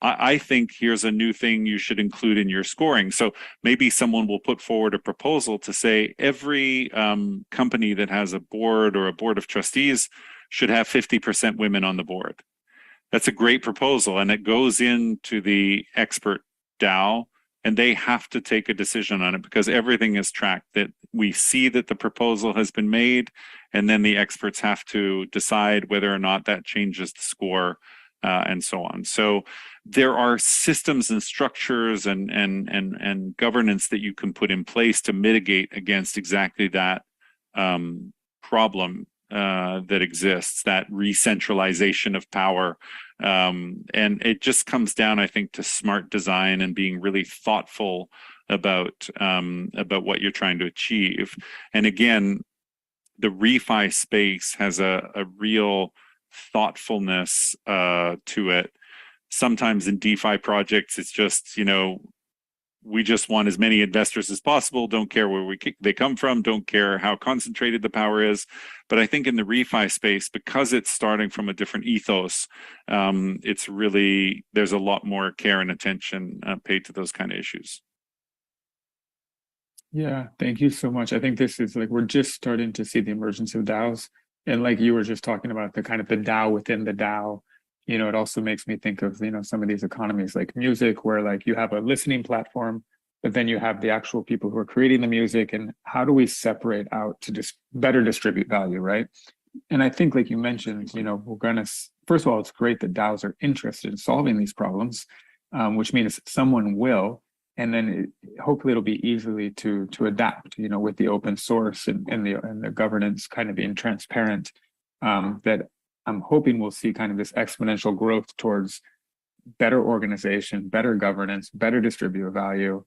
I think here's a new thing you should include in your scoring. So maybe someone will put forward a proposal to say every company that has a board or a board of trustees should have 50% women on the board. That's a great proposal, and it goes into the expert DAO, and they have to take a decision on it because everything is tracked. That we see that the proposal has been made, and then the experts have to decide whether or not that changes the score, and so on. So there are systems and structures and governance that you can put in place to mitigate against exactly that problem that exists, that re-centralization of power. And it just comes down, I think, to smart design and being really thoughtful about what you're trying to achieve. And again, the refi space has a real thoughtfulness to it. Sometimes in DeFi projects, it's just, we just want as many investors as possible, don't care where they come from, don't care how concentrated the power is. But I think in the refi space, because it's starting from a different ethos, it's really, there's a lot more care and attention paid to those kind of issues. Yeah, thank you so much. I think this is like, we're just starting to see the emergence of DAOs. And like you were just talking about, the kind of the DAO within the DAO, it also makes me think of, some of these economies like music, where like you have a listening platform, but then you have the actual people who are creating the music, and how do we separate out to just better distribute value, right? And I think, like you mentioned, we're going to, first of all, it's great that DAOs are interested in solving these problems, which means someone will, and then hopefully it'll be easily to adapt, with the open source and the governance kind of being transparent, that I'm hoping we'll see kind of this exponential growth towards better organization, better governance, better distributed value,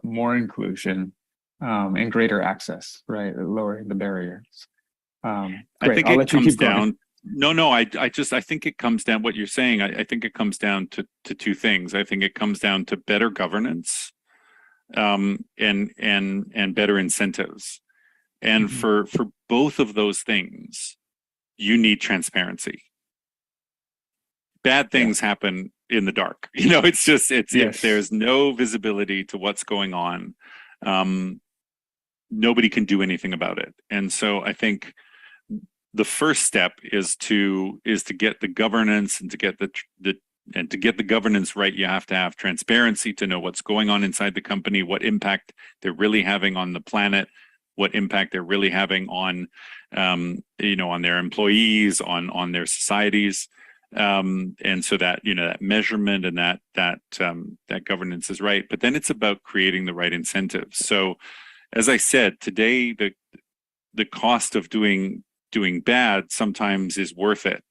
more inclusion, and greater access, right? Lowering the barriers. I think it comes down. No, I think it comes down, what you're saying, I think it comes down to two things. I think it comes down to better governance, and better incentives. And for both of those things, you need transparency. Bad things happen in the dark. It's just, if there's no visibility to what's going on, nobody can do anything about it. And so I think the first step is to get the governance, and to get the governance right, you have to have transparency to know what's going on inside the company, what impact they're really having on the planet, what impact they're really having on, on their employees, on their societies, and so that that measurement and that governance is right. But then it's about creating the right incentives. So, as I said today, the cost of doing bad sometimes is worth it.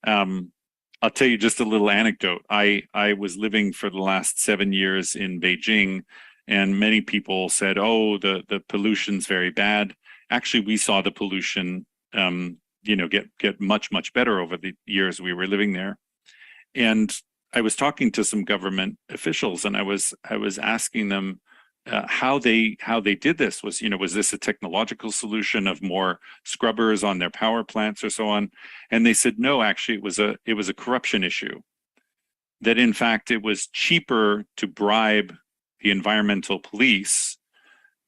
I'll tell you just a little anecdote. I was living for the last 7 years in Beijing, and many people said, "Oh, the pollution's very bad." Actually, we saw the pollution, get much better over the years we were living there. And I was talking to some government officials, and I was asking them how they did this. Was this a technological solution of more scrubbers on their power plants or so on? And they said, no, actually, it was a corruption issue. That in fact it was cheaper to bribe the environmental police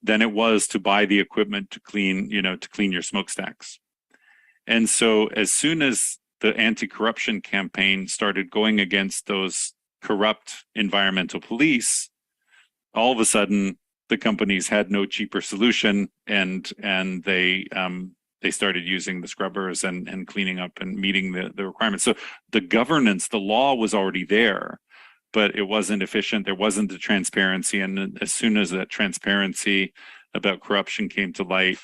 than it was to buy the equipment to clean your smokestacks. And so as soon as the anti-corruption campaign started going against those corrupt environmental police, all of a sudden the companies had no cheaper solution, and they started using the scrubbers and cleaning up and meeting the requirements. So the governance, the law was already there, but it wasn't efficient. There wasn't the transparency. And as soon as that transparency about corruption came to light,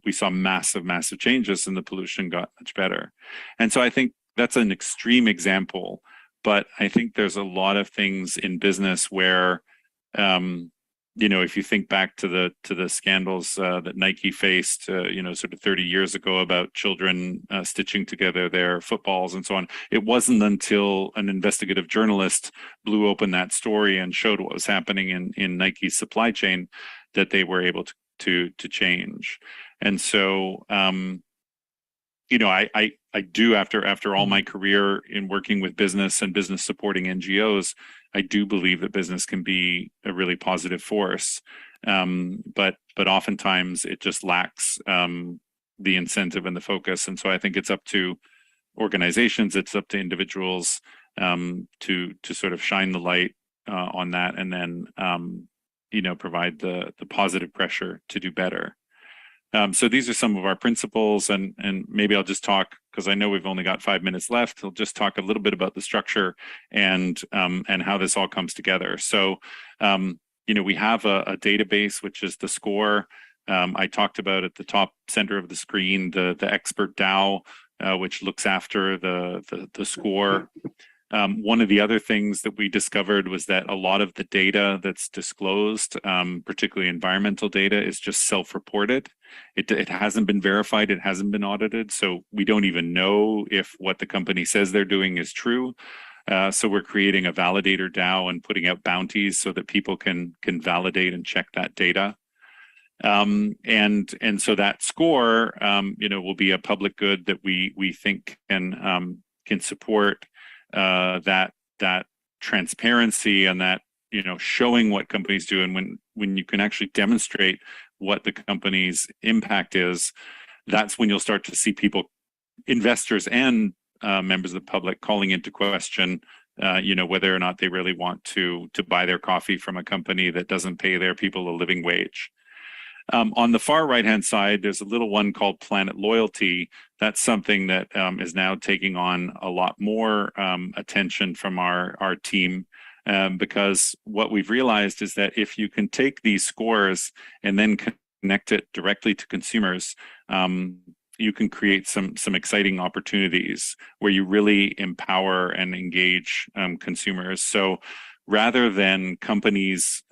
we saw massive changes, and the pollution got much better. And so I think that's an extreme example, but I think there's a lot of things in business where, if you think back to the scandals that Nike faced, sort of 30 years ago about children stitching together their footballs and so on, it wasn't until an investigative journalist blew open that story and showed what was happening in Nike's supply chain that they were able to change. And so, I do, after all my career in working with business and business supporting NGOs, I do believe that business can be a really positive force, but oftentimes it just lacks the incentive and the focus. And so I think it's up to organizations, it's up to individuals to sort of shine the light on that, and then provide the positive pressure to do better. So these are some of our principles, and maybe I'll just talk, because I know we've only got 5 minutes left. I'll just talk a little bit about the structure and how this all comes together. So, we have a database, which is the score. I talked about at the top center of the screen, the expert DAO, which looks after the score. One of the other things that we discovered was that a lot of the data that's disclosed, particularly environmental data, is just self-reported. It hasn't been verified, it hasn't been audited, so we don't even know if what the company says they're doing is true. So we're creating a validator DAO and putting out bounties so that people can validate and check that data. And so that score, will be a public good that we think can support that transparency and that showing what companies do, and when you can actually demonstrate what the company's impact is, that's when you'll start to see people, investors and members of the public, calling into question whether or not they really want to buy their coffee from a company that doesn't pay their people a living wage. On the far right-hand side, there's a little one called Planet Loyalty. That's something that is now taking on a lot more attention from our team, because what we've realized is that if you can take these scores and then connect it directly to consumers, you can create some exciting opportunities where you really empower and engage consumers. So rather than companies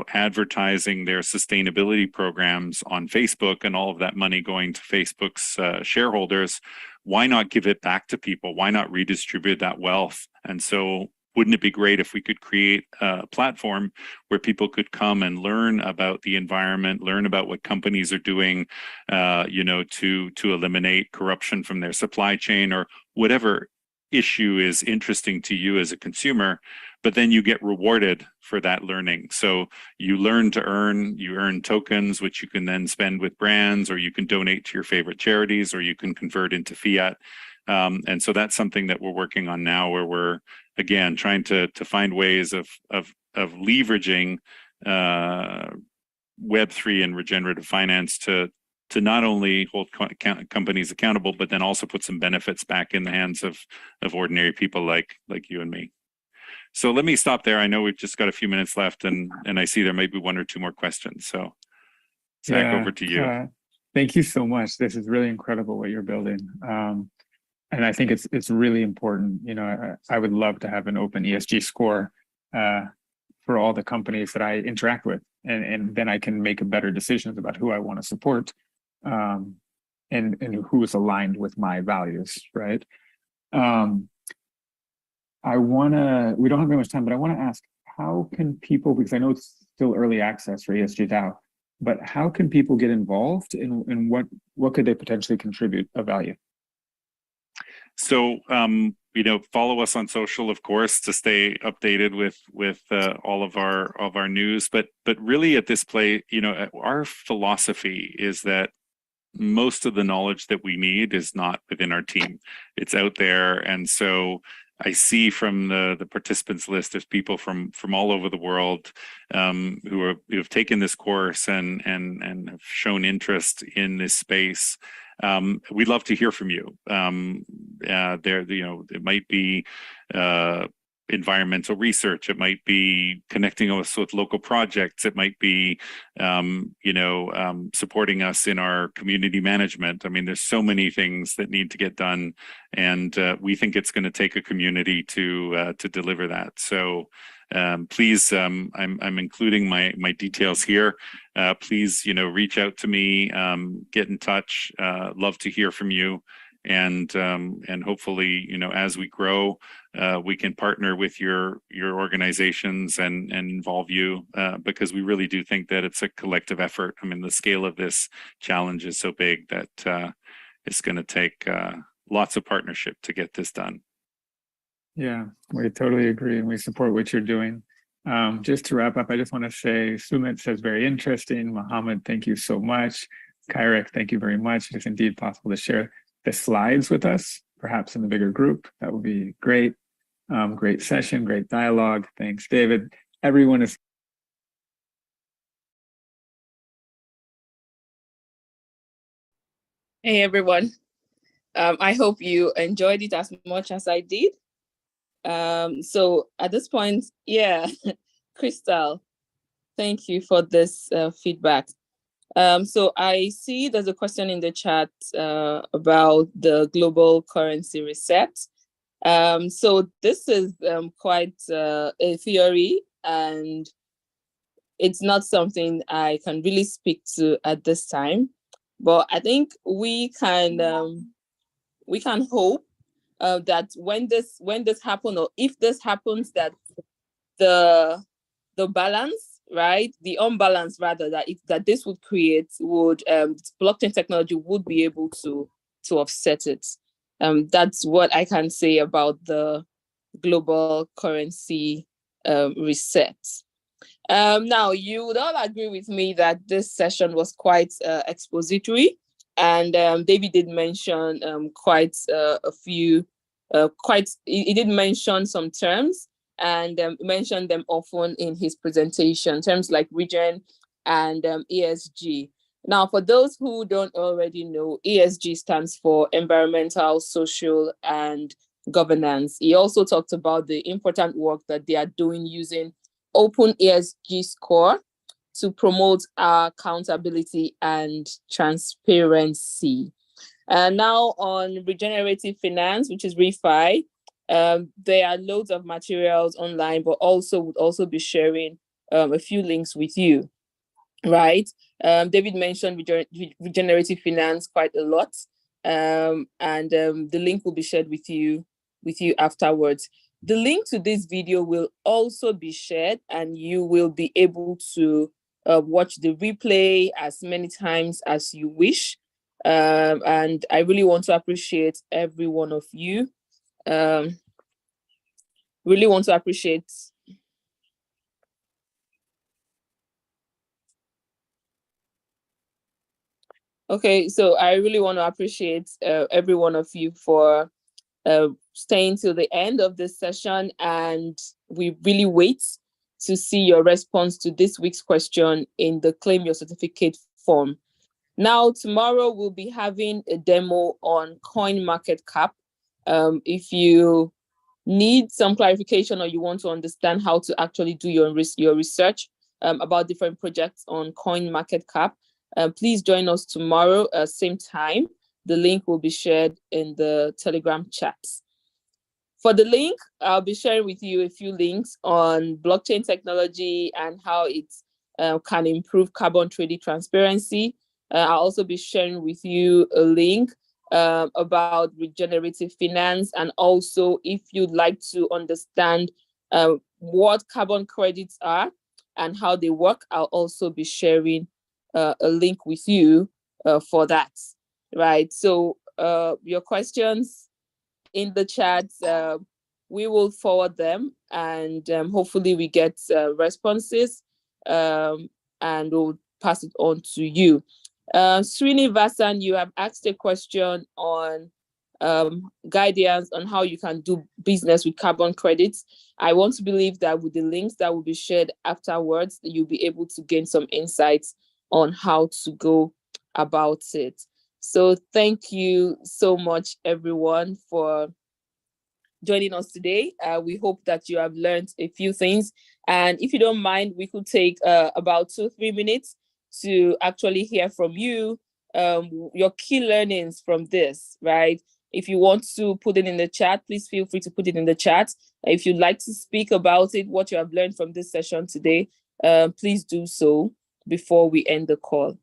advertising their sustainability programs on Facebook and all of that money going to Facebook's shareholders, why not give it back to people? Why not redistribute that wealth? And so wouldn't it be great if we could create a platform where people could come and learn about the environment, learn about what companies are doing, to eliminate corruption from their supply chain, or whatever issue is interesting to you as a consumer, but then you get rewarded for that learning. So you learn to earn, you earn tokens, which you can then spend with brands, or you can donate to your favorite charities, or you can convert into fiat. And so that's something that we're working on now, where we're, again, trying to find ways of leveraging Web3 and regenerative finance to not only hold companies accountable, but then also put some benefits back in the hands of ordinary people like you and me. So let me stop there. I know we've just got a few minutes left, and I see there might be one or two more questions. So Zach, over to you. Thank you so much. This is really incredible what you're building. And I think it's really important. I would love to have an open ESG score for all the companies that I interact with, and then I can make better decisions about who I want to support, and who is aligned with my values, right? We don't have very much time, but I want to ask, how can people, because I know it's still early access for ESG DAO, but how can people get involved in what could they potentially contribute of value? So, follow us on social, of course, to stay updated with all of our news. But really, at this play, our philosophy is that most of the knowledge that we need is not within our team; it's out there. And so I see from the participants list, there's people from all over the world who have taken this course and have shown interest in this space. We'd love to hear from you. It might be environmental research. It might be connecting us with local projects. It might be, supporting us in our community management. I mean, there's so many things that need to get done, and we think it's going to take a community to deliver that. So please, I'm including my details here. Please, reach out to me, get in touch. Love to hear from you. And hopefully, as we grow, we can partner with your organizations and involve you, because we really do think that it's a collective effort. I mean, the scale of this challenge is so big that it's going to take lots of partnership to get this done. Yeah, we totally agree, and we support what you're doing. Just to wrap up, I just want to say, Sumit says very interesting. Mohammed, thank you so much. Kairik, thank you very much. It's indeed possible to share the slides with us, perhaps in the bigger group. That would be great. Great session, great dialogue. Thanks, David. Everyone is Hey, everyone. I hope you enjoyed it as much as I did. So at this point, yeah, Crystal, thank you for this feedback. So I see there's a question in the chat about the global currency reset. So this is quite a theory, and it's not something I can really speak to at this time. But I think we can hope that when this happens, or if this happens, that the balance, right, the unbalance rather, that this would create would blockchain technology would be able to offset it. That's what I can say about the global currency reset. Now, you would all agree with me that this session was quite expository, and David did mention quite a few, he did mention some terms, and mentioned them often in his presentation, terms like region and ESG. Now, for those who don't already know, ESG stands for environmental, social, and governance. He also talked about the important work that they are doing using open ESG score to promote accountability and transparency. And now on regenerative finance, which is ReFi, there are loads of materials online, but also would also be sharing a few links with you, right? David mentioned regenerative finance quite a lot, and the link will be shared with you afterwards. The link to this video will also be shared, and you will be able to watch the replay as many times as you wish. And I really want to appreciate every one of you. Really want to appreciate. Okay, so I really want to appreciate every one of you for staying till the end of this session, and we really wait to see your response to this week's question in the Claim Your Certificate form. Now, tomorrow we'll be having a demo on CoinMarketCap. If you need some clarification, or you want to understand how to actually do your research about different projects on CoinMarketCap, please join us tomorrow, same time. The link will be shared in the Telegram chats. For the link, I'll be sharing with you a few links on blockchain technology and how it can improve carbon trading transparency. I'll also be sharing with you a link about regenerative finance, and also if you'd like to understand what carbon credits are and how they work, I'll also be sharing a link with you for that, right? So your questions in the chat, we will forward them, and hopefully we get responses, and we'll pass it on to you. Srinivasan, you have asked a question on guidance on how you can do business with carbon credits. I want to believe that with the links that will be shared afterwards, you'll be able to gain some insights on how to go about it. So thank you so much, everyone, for joining us today. We hope that you have learned a few things. And if you don't mind, we could take about 2-3 minutes to actually hear from you, your key learnings from this, right? If you want to put it in the chat, please feel free to put it in the chat. If you'd like to speak about it, what you have learned from this session today, please do so before we end the call.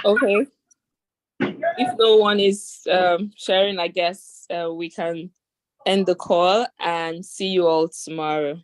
Okay. If no one is sharing, I guess we can end the call and see you all tomorrow.